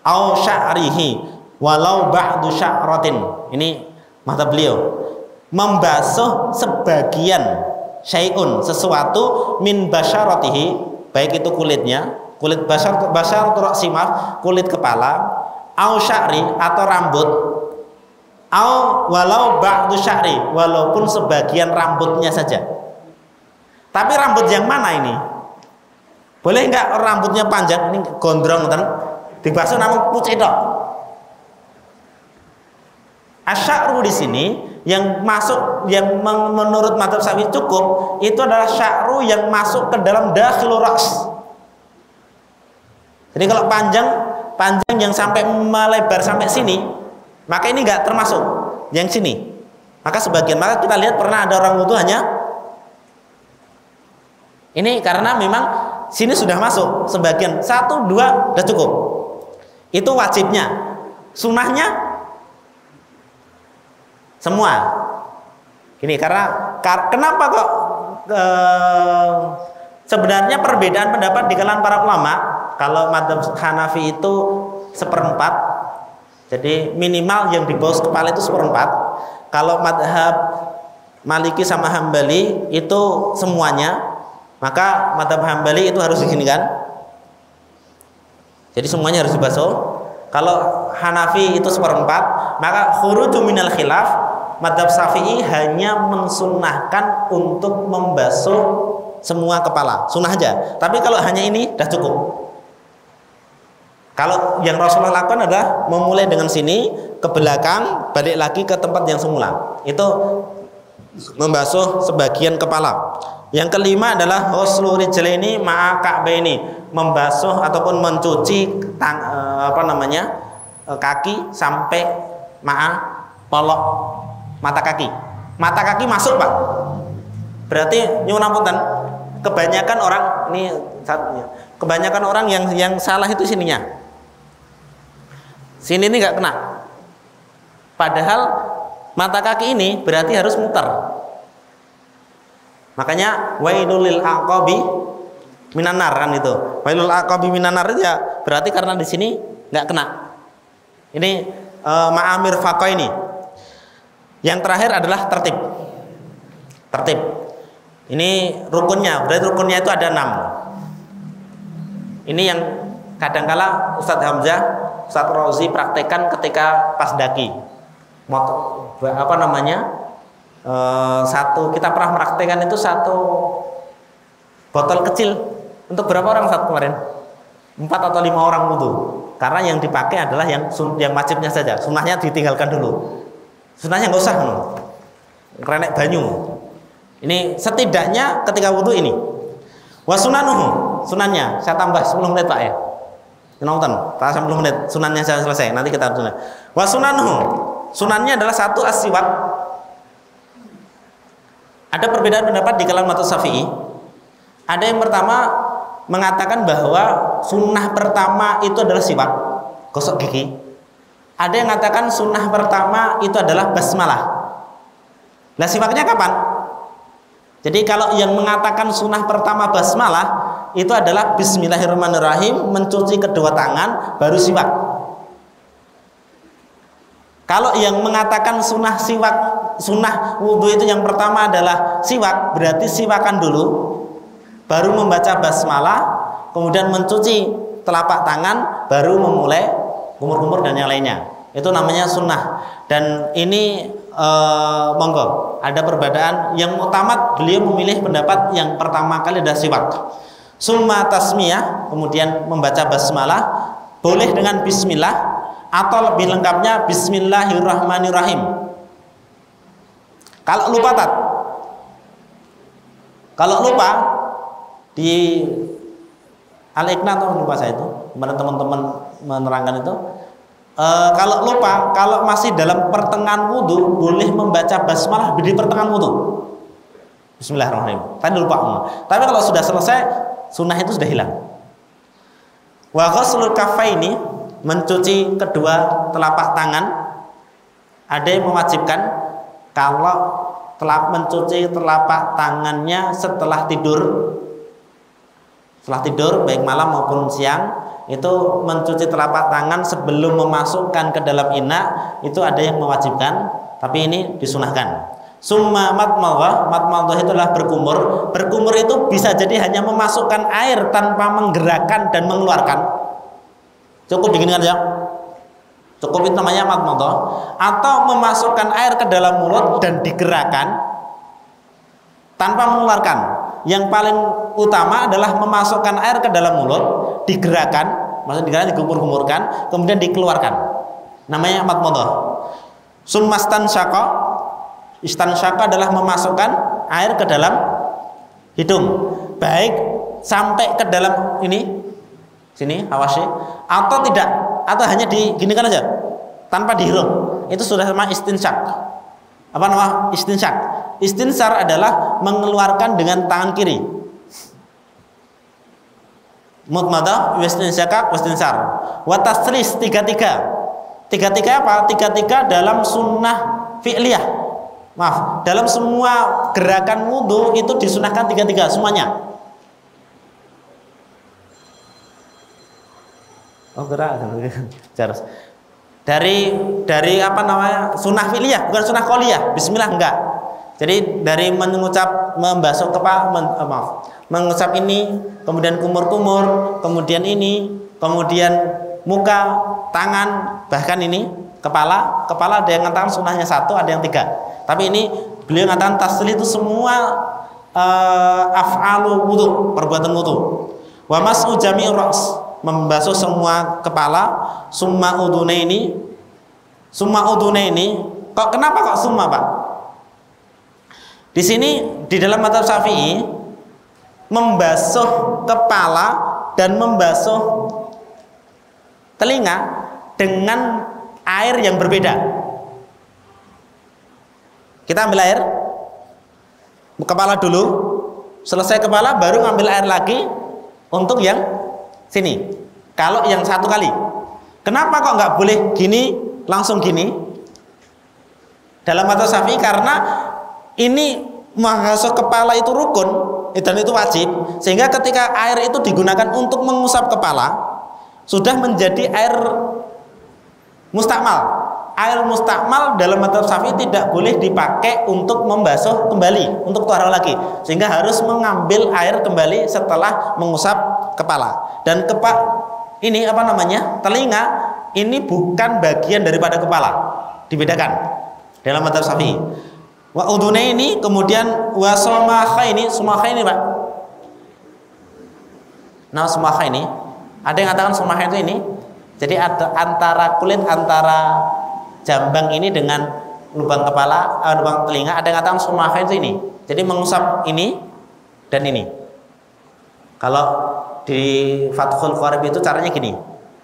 au sya'rihi walau ba'du sya'ratin. Ini madzhab beliau. Membasuh sebagian syai'un, sesuatu, min basyaratihi, baik itu kulitnya, kulit basyaratu ra'si, kulit kepala, au sya'ri atau rambut, au walau ba'du sya'ri, walaupun sebagian rambutnya saja. Tapi rambut yang mana ini? Boleh enggak rambutnya panjang, ini gondrong kan, dibasuh namun pucet dok. Asy'ru di sini yang masuk, yang menurut madzhab Syafi'i cukup, itu adalah sya'ru yang masuk ke dalam dakhilur ra's. Jadi kalau panjang yang sampai melebar sampai sini, maka ini enggak termasuk yang sini. Maka kita lihat pernah ada orang wudu hanya ini, karena memang sini sudah masuk sebagian, 1, 2 sudah cukup. Itu wajibnya. Sunahnya semua. Gini, karena kenapa kok sebenarnya perbedaan pendapat di kalangan para ulama. Kalau madzhab Hanafi itu 1/4, jadi minimal yang di bawah kepala itu 1/4. Kalau madzhab Maliki sama Hambali itu semuanya, maka madzhab Hambali itu harus begini kan, jadi semuanya harus dibasuh. Kalau Hanafi itu 1/4, maka khuruju minal khilaf, madzhab Syafi'i hanya mensunnahkan untuk membasuh semua kepala, sunnah aja. Tapi kalau hanya ini dah cukup. Kalau yang Rasulullah lakukan adalah memulai dengan sini ke belakang, balik lagi ke tempat yang semula. Itu membasuh sebagian kepala. Yang kelima adalah ghuslu rijlaini ma'a ka'baini, membasuh ataupun mencuci kaki sampai ma'a polok mata kaki. Mata kaki masuk, Pak. Berarti nyuwun apunten, kebanyakan orang yang salah itu sininya. Sini ini nggak kena. Padahal mata kaki ini berarti harus muter. Makanya wailul lil aqabi minan nar kan itu. Wailul aqabi minan nar ya berarti karena di sini nggak kena. Ini ma'amir faqah ini. Yang terakhir adalah tertib. Tertib. Ini rukunnya, berarti rukunnya itu ada 6. Ini yang kadangkala Ustadz Hamzah, Ustadz Rozi praktekkan ketika pas daki. Kita pernah praktekkan itu 1 botol kecil untuk berapa orang saat kemarin? 4 atau 5 orang wudu. Karena yang dipakai adalah yang wajibnya saja, sunnahnya ditinggalkan dulu. Sunnahnya nggak usah, renek banyu. Ini setidaknya ketika wudu ini. Wasunanuhu, sunannya saya tambah 10 menit Pak ya. Nonton, 10 menit sunannya saya selesai. Nanti kita tunai. Wasunanuhu, sunannya adalah 1 as-siwak. Ada perbedaan pendapat di kalangan mazhab Syafi'i. Ada yang pertama mengatakan bahwa sunnah pertama itu adalah siwak, gosok gigi. Ada yang mengatakan sunnah pertama itu adalah basmalah. Lah siwaknya kapan? Jadi kalau yang mengatakan sunnah pertama basmalah itu adalah bismillahirrahmanirrahim, mencuci kedua tangan baru siwak. Kalau yang mengatakan sunnah siwak, sunnah wudhu itu yang pertama adalah siwak, berarti siwakan dulu, baru membaca basmalah, kemudian mencuci telapak tangan, baru memulai kumur-kumur dan yang lainnya. Itu namanya sunnah. Dan ini monggo, ada perbedaan. Yang utama beliau memilih pendapat yang pertama kali adalah siwak. Summa tasmiyah, kemudian membaca basmalah, boleh dengan bismillah, atau lebih lengkapnya bismillahirrahmanirrahim. Kalau lupa di Al-Iqna atau lupa saya itu, kemarin teman-teman menerangkan itu, kalau lupa, kalau masih dalam pertengahan wudhu boleh membaca basmalah di pertengahan wudhu. Bismillahirrahmanirrahim. Tadi lupa. Tapi kalau sudah selesai, sunnah itu sudah hilang. Wa ghuslul kaffaini, mencuci kedua telapak tangan. Ada yang mewajibkan kalau telah mencuci telapak tangannya setelah tidur baik malam maupun siang, itu mencuci telapak tangan sebelum memasukkan ke dalam ina, itu ada yang mewajibkan, tapi ini disunahkan. Summa matmadhah itu adalah berkumur itu bisa jadi hanya memasukkan air tanpa menggerakkan dan mengeluarkan, cukup begini aja, cukup, itu namanya matmadhah. Atau memasukkan air ke dalam mulut dan digerakkan tanpa mengeluarkan. Yang paling utama adalah memasukkan air ke dalam mulut, digerakkan, maksudnya digerakkan, digumur-gumurkan, kemudian dikeluarkan, namanya matmadhah. Summa istansyaqa adalah memasukkan air ke dalam hidung, baik sampai ke dalam ini sini hawasy, atau tidak, atau hanya diginikan aja tanpa dihirup, itu sudah sama istinsyak. Apa nama istinsyak? Istinsar adalah mengeluarkan dengan tangan kiri. Mutmadah, istinsyaq, istinsar. Wa tasris, tiga-tiga apa? Tiga-tiga dalam sunnah fi'liyah. Maaf, dalam semua gerakan wudhu itu disunahkan tiga-tiga semuanya. Oh, gerak harus dari apa namanya, sunnah fi'liyah, bukan sunnah qauliyah. Bismillah enggak. Jadi dari mengucap, membasuh kepala, mengucap ini, kemudian kumur-kumur, kemudian ini, kemudian muka, tangan, bahkan ini kepala ada yang mengatakan sunnahnya satu, ada yang tiga. Tapi ini beliau mengatakan tasli itu semua af'alu wudu, perbuatan wudu. Wa mas'u jami'ur ra's, membasuh semua kepala. Summa udunaini, kenapa kok summa, Pak? Di sini di dalam mazhab Syafi'i, membasuh kepala dan membasuh telinga dengan air yang berbeda. Kita ambil air kepala dulu, selesai kepala baru ngambil air lagi untuk yang sini. Kalau yang satu kali, kenapa kok nggak boleh gini langsung gini? Dalam mazhab Syafi'i karena ini membasuh kepala itu rukun dan itu wajib, sehingga ketika air itu digunakan untuk mengusap kepala sudah menjadi air mustakmal. Air mustakmal dalam mazhab Syafi'i tidak boleh dipakai untuk membasuh kembali, untuk taharah lagi, sehingga harus mengambil air kembali setelah mengusap kepala. Dan ini apa namanya, telinga ini bukan bagian daripada kepala, dibedakan dalam mazhab Syafi'i. Wa udunaini, kemudian wa sumakhaini, sumakhaini, Pak. Nah, sumakhaini, ada yang mengatakan sumakhaini itu ini. Jadi ada antara kulit antara jambang ini dengan lubang kepala, lubang telinga, ada yang mengatakan sumakhaini itu ini. Jadi mengusap ini dan ini. Kalau di Fathul Qarib itu caranya gini.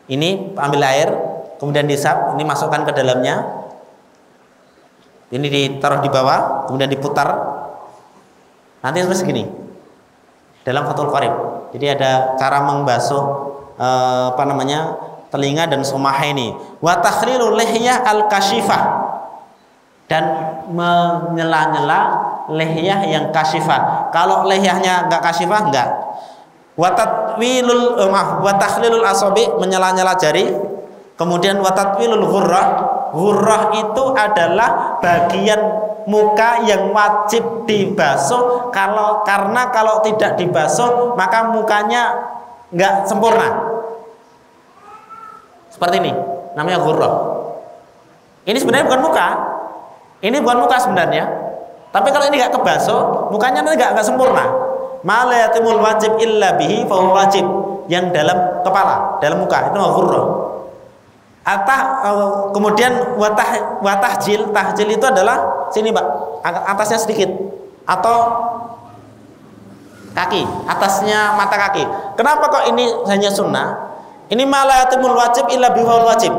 Ini ambil air, kemudian disap, ini masukkan ke dalamnya. Ini ditaruh di bawah, kemudian diputar Nanti terus gini. Dalam Fathul Qarib. Jadi ada cara membasuh telinga dan sumaha ini. Wa takhlilul lihyah al-kashifah, dan menyela-nyela lihyah yang kashifah. Kalau lihyahnya enggak kashifah enggak. Wa takhlilul asabi, menyela-nyela jari. Kemudian wa tatwilul ghurrah. Ghurrah itu adalah bagian muka yang wajib dibasuh, karena kalau tidak dibasuh maka mukanya nggak sempurna. Seperti ini, namanya ghurrah. Ini sebenarnya bukan muka, ini bukan muka sebenarnya. Tapi kalau ini nggak kebasuh, mukanya nanti nggak sempurna. Ma la yatimul wajib illa bihi fa huwa wajib. Yang dalam kepala, dalam muka itu ghurrah. Kemudian watahjil, tahjil itu adalah sini Pak, atasnya sedikit, atau kaki, atasnya mata kaki. Kenapa kok ini hanya sunnah? Ini malayatimul wajib illa bihul wajib.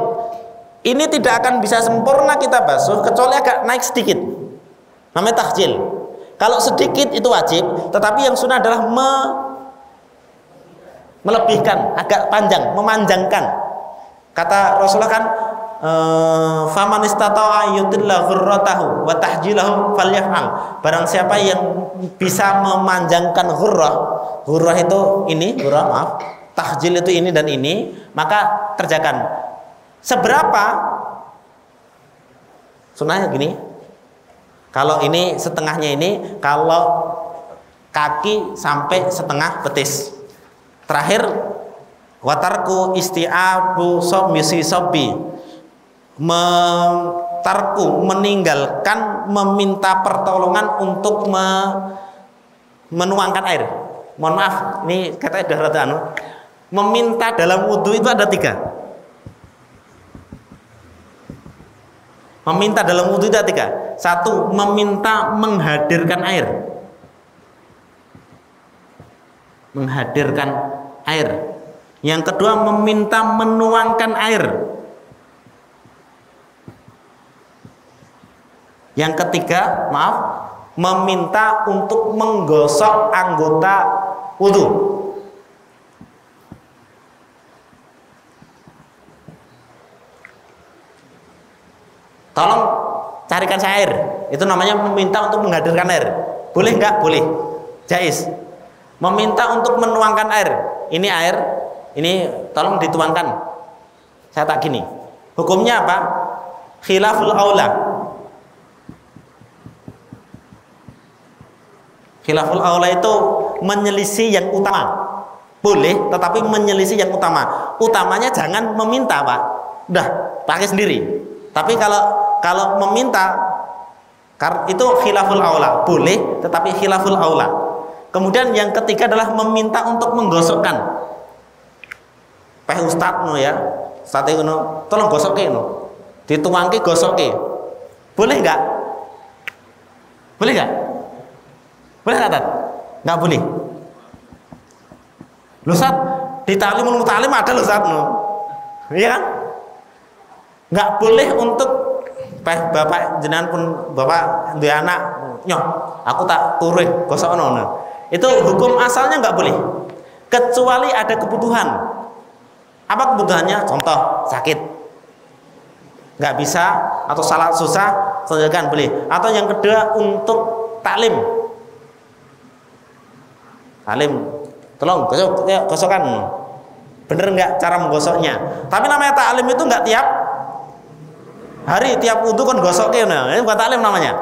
Ini tidak akan bisa sempurna kita basuh kecuali agak naik sedikit. Namanya tahjil. Kalau sedikit itu wajib, tetapi yang sunnah adalah melebihkan, agak panjang, memanjangkan. Kata Rasulullah kan, faman istata'a yutilla ghurratahu wa tahjilahu falyaf'al. Barang siapa yang bisa memanjangkan ghurrah itu ini, tahjil itu ini dan ini, maka kerjakan. Seberapa? Sunnahnya gini. Kalau ini setengahnya ini, kalau kaki sampai setengah betis. Terakhir, watarku isti'abu misi sobi, meninggalkan meminta pertolongan untuk menuangkan air. Mohon maaf, ini katanya udah rada meminta dalam wudhu itu ada 3. Meminta dalam wudhu itu ada 3. 1, meminta menghadirkan air. Menghadirkan air. Yang kedua, meminta menuangkan air. Yang ketiga, meminta untuk menggosok anggota wudhu. Tolong carikan saya air. Itu namanya meminta untuk menghadirkan air. Boleh enggak? Boleh. Jais. Meminta untuk menuangkan air. Ini air. Ini tolong dituangkan. Saya tak gini. Hukumnya apa? Khilaful aula. Khilaful aula itu menyelisih yang utama. Boleh, tetapi menyelisih yang utama. Utamanya jangan meminta, Pak. Udah, pakai sendiri. Tapi kalau meminta, itu khilaful aula. Boleh, tetapi khilaful aula. Kemudian yang ketiga adalah meminta untuk menggosokkan. Peh ustad ya, ustad itu tolong gosokke dituangke gosokke. Boleh enggak? Boleh enggak? Boleh enggak, Tat? Enggak boleh. Lho, Ustaz, di ta'limul muta'allim ada lho, Ustaz. Iya kan? Enggak boleh untuk bapak jenengan pun bapak duwe anak, nyoh, aku tak turun gosokno. Itu hukum asalnya enggak boleh. Kecuali ada kebutuhan. Apa kebutuhannya? Contoh, sakit, nggak bisa, atau salat susah, selesaikan boleh. Atau yang kedua untuk taklim, tolong gosokkan. Bener nggak cara menggosoknya? Tapi namanya taklim itu nggak tiap hari, tiap wudhu kan gosoknya. Ini bukan taklim namanya.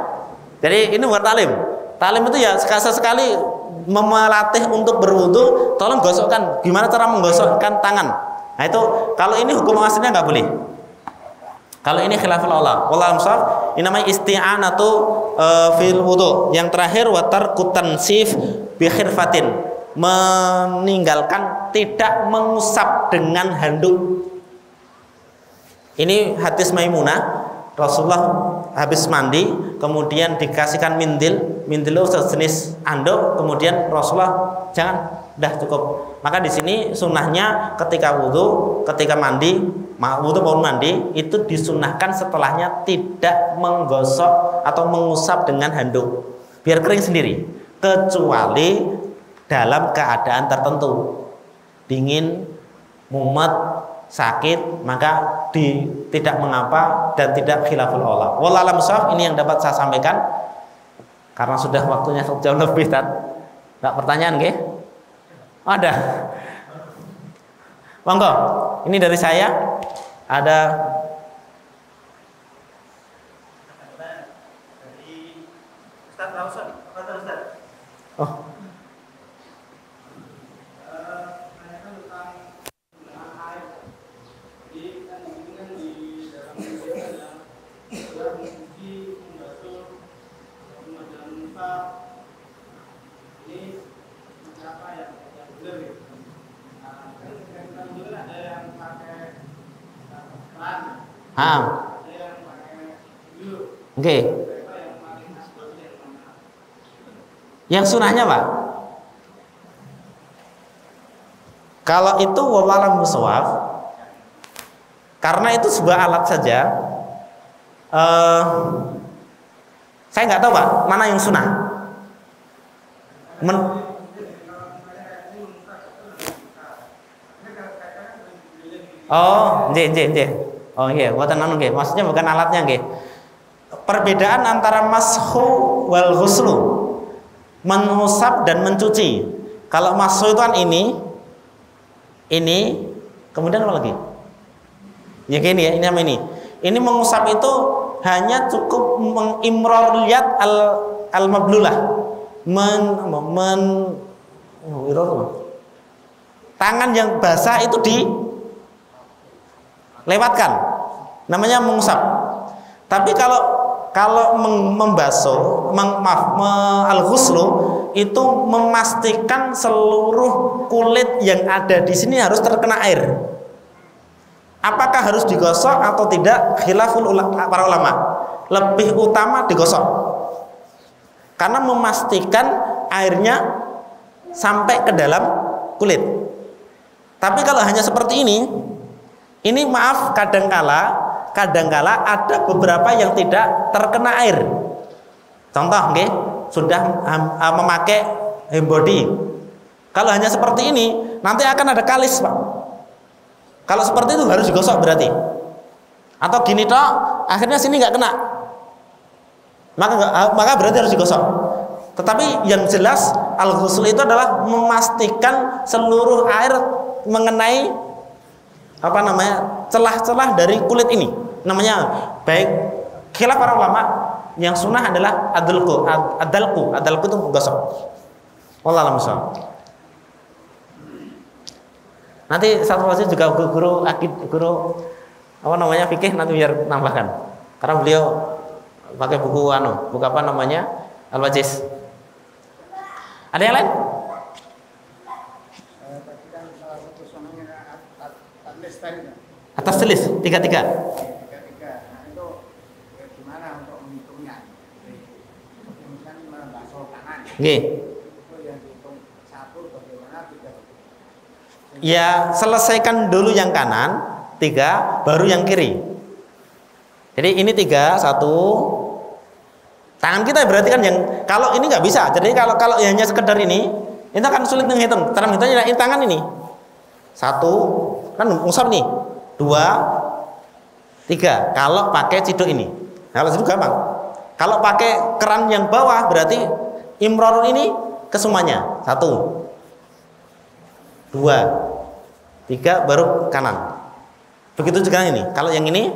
Jadi ini bukan taklim. Taklim itu ya sekali melatih untuk berwudhu. Tolong gosokkan. Gimana cara menggosokkan tangan? Nah itu kalau ini hukum aslinya nggak boleh. Kalau ini khilaful aula. Wallahu a'lam. Ini namanya isti'anatu fil wudu. Yang terakhir watarku tansif bi khirfatin, meninggalkan tidak mengusap dengan handuk. Ini hadis Maimunah. Rasulullah habis mandi, kemudian dikasihkan mindil itu sejenis anduk, kemudian Rasulullah jangan, dah cukup. Maka di sini sunnahnya ketika wudhu, ketika mandi, wudhu maupun mandi itu disunnahkan setelahnya tidak menggosok atau mengusap dengan handuk, biar kering sendiri. kecuali dalam keadaan tertentu, dingin, mumet, sakit, maka tidak mengapa dan tidak khilaful aula. Wallahu a'lam bishawab. Ini yang dapat saya sampaikan karena sudah waktunya jauh lebih. Enggak pertanyaan nggih? Ada. Monggo. Ini dari saya. Ada dari Ustaz Rawson. Oh. Oke. Yang sunahnya Pak? Kalau itu wallahu a'lam bishawab, karena itu sebuah alat saja. Saya nggak tahu Pak, mana yang sunnah. Oh, nggih. Oh iya, buatan anu nggih. Maksudnya bukan alatnya nggih. Perbedaan antara mashu wal ghuslu, mengusap dan mencuci. Kalau mashu itu kan ini, kemudian apa lagi? Ya gini ya, ini apa ini? Ini mengusap itu hanya cukup mengimroriyat al mablulah, tangan yang basah itu dilewatkan, namanya mengusap. Tapi kalau membasuh, al-ghuslu itu memastikan seluruh kulit yang ada di sini harus terkena air. Apakah harus digosok atau tidak? Khilaful para ulama. Lebih utama digosok, karena memastikan airnya sampai ke dalam kulit. Tapi kalau hanya seperti ini maaf, kadangkala ada beberapa yang tidak terkena air. Contoh nggih, sudah memakai hembody. Kalau hanya seperti ini, nanti akan ada kalis, Pak. Kalau seperti itu harus digosok berarti. Atau gini toh, akhirnya sini nggak kena. Maka berarti harus digosok. Tetapi yang jelas al-ghusl itu adalah memastikan seluruh air mengenai celah-celah dari kulit ini. Namanya baik khilaf para ulama, yang sunnah adalah adalku itu menggosok. Wallahu a'lam bishawab. Nanti satu lagi juga guru fikih nanti biar nambahkan. Karena beliau pakai buku apa namanya? Al-Wajiz. Ada yang lain? Atas tulis 33. Nah, itu gimana untuk menghitungnya? Misalnya membasuh tangan. Nggih. Itu yang dihitung 1 bagaimana 3. Ya, selesaikan dulu yang kanan, 3, baru yang kiri. Jadi ini 3, 1. Tangan kita berarti kan yang kalau ini nggak bisa. Jadi kalau hanya sekedar ini, itu akan sulit menghitung. Cara menghitungnya ini tangan ini. 1 kan ngusap nih. 2, 3. Kalau pakai ciduk ini, kalau ciduk gampang. Kalau pakai keran yang bawah berarti imror ini ke semuanya. 1, 2, 3, baru kanan. Begitu juga ini. Kalau yang ini,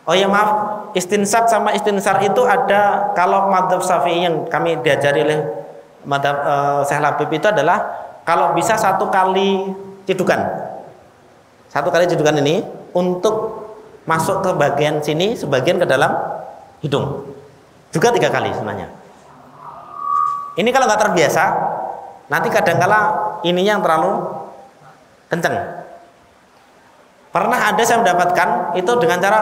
oh ya maaf, istinsaq sama istinsar itu ada. Kalau madzhab Syafi'i yang kami diajari oleh madzhab Syekh Labib itu adalah kalau bisa 1 kali cidukan. 1 kali cidukan ini untuk masuk ke bagian sini, sebagian ke dalam hidung. Juga 3 kali sebenarnya. Ini kalau nggak terbiasa, nanti kadangkala ininya yang terlalu kenceng. Pernah ada saya mendapatkan itu dengan cara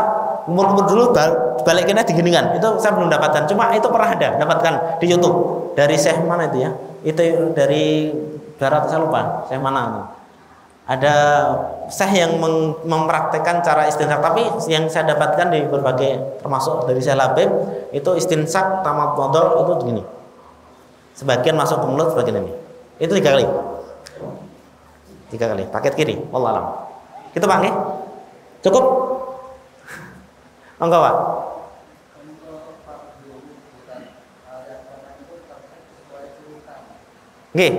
umur dulu balikinnya diginikan. Itu saya belum dapatkan. Cuma itu pernah ada dapatkan di YouTube dari Syekh mana itu ya? Itu dari barat, saya lupa. Syekh mana? Ada Syekh yang mempraktekkan cara istinsaq, tapi yang saya dapatkan di berbagai termasuk dari Syekh Labib itu istinsaq tamadhdhu itu begini. Sebagian masuk ke mulut, sebagian ini. Itu 3 kali. 3 kali. Paket kiri. Wallah alam. Gitu Pak, nggih? Cukup? Enggak, Pak? Nggih.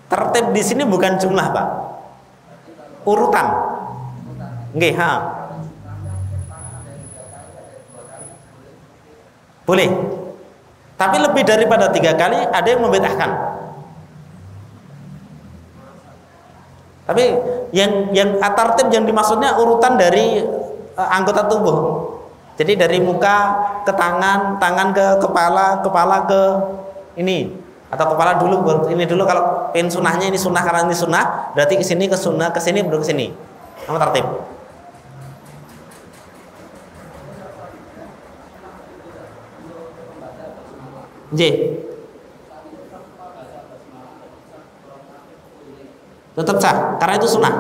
Tertib di sini bukan jumlah, Pak. Urutan. Nggih, ha. Boleh. Tapi lebih daripada 3 kali ada yang membedahkan. Tapi yang tartib yang dimaksudnya urutan dari anggota tubuh. Jadi dari muka ke tangan, tangan ke kepala, kepala ke ini, atau kepala dulu, ini dulu. Kalau pengen sunahnya ini sunah karena ini sunah, berarti ke sini ke sunah, ke sini baru ke sini. Nama tartib. J. Tetap sah karena itu sunnah.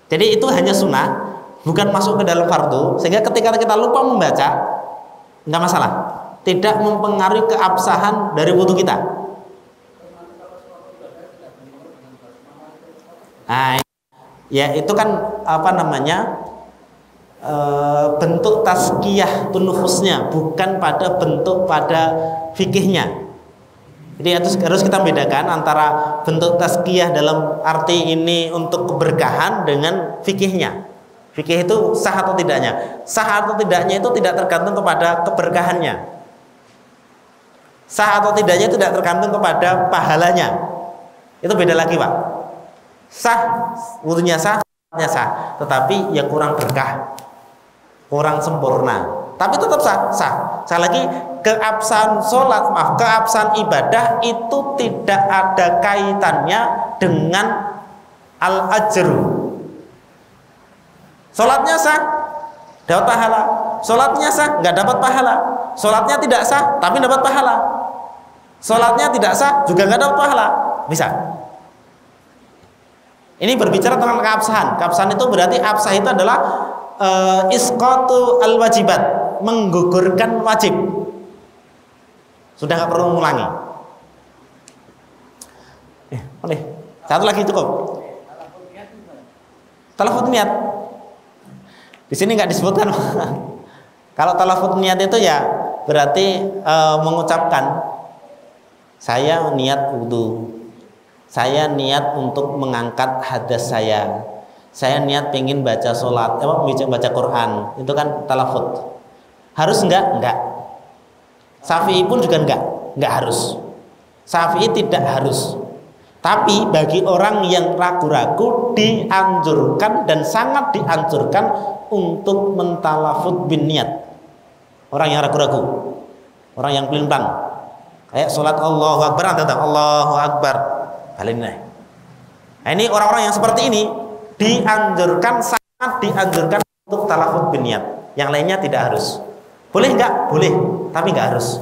Jadi itu hanya sunnah, bukan masuk ke dalam fardu, sehingga ketika kita lupa membaca nggak masalah, tidak mempengaruhi keabsahan dari wudu kita. Nah, ya itu kan apa namanya, bentuk tazkiyah nufusnya, bukan pada bentuk pada fikihnya. Jadi harus kita bedakan antara bentuk tazkiyah dalam arti ini untuk keberkahan dengan fikihnya. Fikih itu sah atau tidaknya. Sah atau tidaknya itu tidak tergantung kepada keberkahannya. Sah atau tidaknya itu tidak tergantung kepada pahalanya. Itu beda lagi, Pak. Sah, wudunya sah, tetapi ya kurang berkah, kurang sempurna. Tapi tetap sah. Sekali lagi, keabsahan sholat, keabsahan ibadah itu tidak ada kaitannya dengan al-ajru. Sholatnya sah, dapat pahala. Sholatnya sah, nggak dapat pahala. Sholatnya tidak sah, tapi dapat pahala. Sholatnya tidak sah, juga nggak dapat pahala. Bisa. Ini berbicara tentang keabsahan. Keabsahan itu berarti absah itu adalah isqatu al-wajibat, menggugurkan wajib. Sudah nggak perlu mengulangi. Boleh. Satu lagi cukup. Talafut niat. Di sini nggak disebutkan. Kalau talafut niat itu ya berarti mengucapkan, saya niat wudu, saya niat untuk mengangkat hadas saya niat pengen baca sholat, baca Quran, itu kan talafut. Harus enggak? Syafi'i pun juga enggak harus. Syafi'i tidak harus. Tapi bagi orang yang ragu-ragu dianjurkan dan sangat dianjurkan untuk mentalafut bin niat. Orang yang ragu-ragu, orang yang pelin-pelan, kayak sholat Allahu Akbar, Allahu Akbar, nah ini orang-orang yang seperti ini dianjurkan, sangat dianjurkan untuk talafut bin niat. Yang lainnya tidak harus. Boleh enggak? Boleh, tapi enggak harus.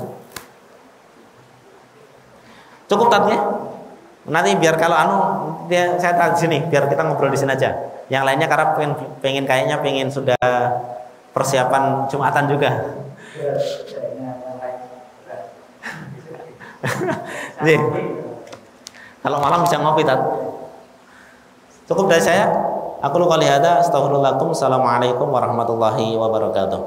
Cukup tatnya. Nanti biar kalau saya tahu di sini, biar kita ngobrol di sini aja. Yang lainnya karena pengen sudah persiapan Jumatan juga. Nih, kalau malam bisa ngopi tat. Cukup dari saya. Aku lu qouli hadza, astaghfirullahaladzim. Assalamualaikum warahmatullahi wabarakatuh.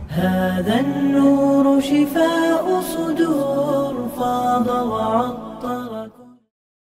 هذا النور شفاء صدور فاض وعطر